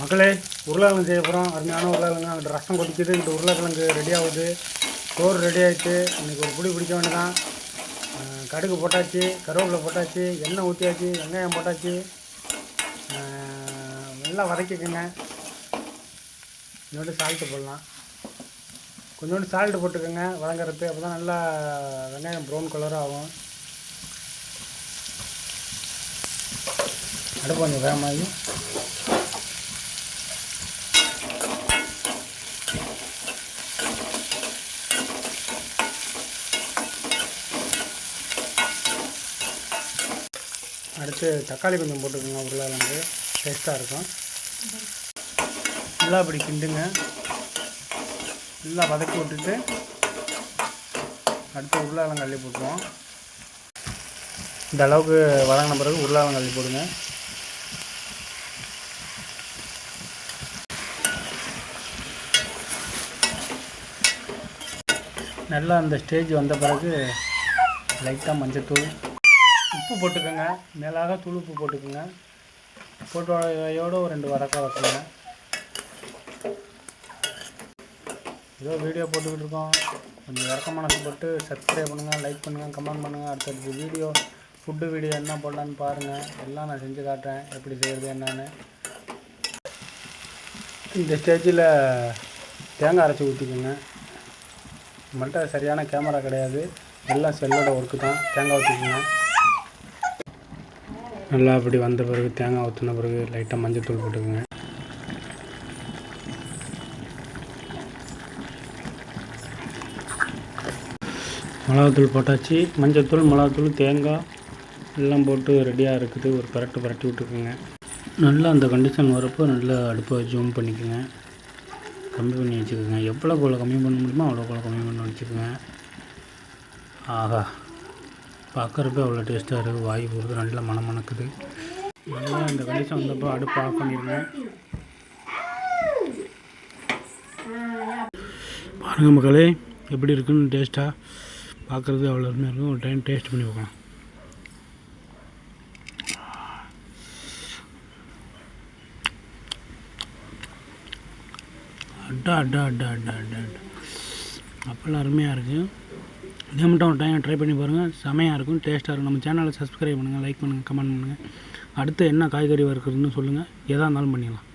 மக்களே, உருளைக்கிழங்கு செய்ய போகிறோம். அருமையான உருளைக்கிழங்கு. அங்கிட்ட ரசம் கொதிக்குது, இங்கிட்ட உருளைக்கிழங்கு ரெடி ஆகுது, சோறு ரெடி ஆகிடுச்சு. இன்றைக்கி ஒரு பிடிக்க வேண்டியதான். கடுகு போட்டாச்சு, கருவேப்பிலை போட்டாச்சு, எண்ணெய் ஊற்றியாச்சு, வெங்காயம் போட்டாச்சு. நல்லா வதக்கிக்குங்க. இன்னொன்று சால்ட்டு போடலாம், கொஞ்சோண்டு சால்ட்டு போட்டுக்கோங்க வதங்கிறது. அப்போ தான் நல்லா வெங்காயம் ப்ரௌன் கலராக ஆகும். அடுப்பு கொஞ்சம் வேகமாகி அடுத்து தக்காளி கொஞ்சம் போட்டுக்கோங்க. உருளைக்கிழங்கு டேஸ்ட்டாக இருக்கும். நல்லா அப்படி கிண்டுங்க. நல்லா வதக்கி விட்டுட்டு அடுத்து உருளைக்கிழங்கு அள்ளி போட்டுருவோம். இந்த அளவுக்கு வதங்கின பிறகு உருளைக்கிழங்கு அள்ளி போடுங்க. நல்லா அந்த ஸ்டேஜ் வந்த பிறகு லைட்டாக மஞ்சத்தூள், உப்பு போட்டுக்கோங்க. மேலாக தூள் உப்பு போட்டுக்கோங்க. போட்டோட ஒரு 2 வதக்க வைக்கணுங்க. ஏதோ வீடியோ போட்டுக்கிட்டு இருக்கோம். கொஞ்சம் இறக்க மனசு போட்டு சப்ஸ்கிரைப் பண்ணுங்கள், லைக் பண்ணுங்கள், கமெண்ட் பண்ணுங்கள். அடுத்தடுத்து வீடியோ ஃபுட்டு வீடியோ என்ன போடலான்னு பாருங்கள். எல்லாம் நான் செஞ்சு காட்டுறேன் எப்படி செய்கிறது என்னன்னு. இந்த ஸ்டேஜில் தேங்காய் அரைச்சி ஊற்றிக்கோங்க. நம்மள்கிட்ட சரியான கேமரா கிடையாது, எல்லாம் செல்லோட ஒர்க்கு தான். தேங்காய் ஊற்றிக்கோங்க. நல்லா அப்படி வந்த பிறகு தேங்காய் ஊற்றின பிறகு லைட்டாக மஞ்சத்தூள் போட்டுக்கோங்க. மிளகாத்தூள் போட்டாச்சு. மஞ்சத்தூள், மிளகாத்தூள், தேங்காய் எல்லாம் போட்டு ரெடியாக இருக்குது. ஒரு பரட்டி விட்டுக்குங்க. நல்லா அந்த கண்டிஷன் வரப்போ நல்லா அடுப்பை ஜூம் பண்ணிக்கோங்க, கம்மி பண்ணி வச்சுக்கோங்க. எவ்வளோ கம்மி பண்ண முடியுமோ அவ்வளோ கம்மி பண்ணி வச்சுக்கோங்க. ஆஹா, பார்க்குறப்ப அவ்வளோ டேஸ்ட்டாக இருக்குது. வாய் போகிறது நல்லா மணக்குது. நல்லா இந்த கண்டிஷன் வந்தப்போ அடுப்பு ஆஃப் பண்ணிடுங்க. பாருங்கள் மக்களே, எப்படி இருக்குன்னு டேஸ்ட்டாக பார்க்குறது அவ்வளோ அருமையாக இருக்கும். ஒரு டைம் டேஸ்ட் பண்ணி பார்க்கலாம். அட்டா அப்போல்லாம் அருமையாக இருக்குது. இதே மட்டும் ஒரு டைம் ட்ரை பண்ணி பாருங்கள், செமையாக இருக்கும், டேஸ்ட்டாக இருக்கும். நம்ம சேனலை சப்ஸ்கிரைப் பண்ணுங்கள், லைக் பண்ணுங்கள், கமெண்ட் பண்ணுங்கள். அடுத்து என்ன காய்கறி வறுக்கிறதுன்னு சொல்லுங்கள், எதாக இருந்தாலும் பண்ணிடலாம்.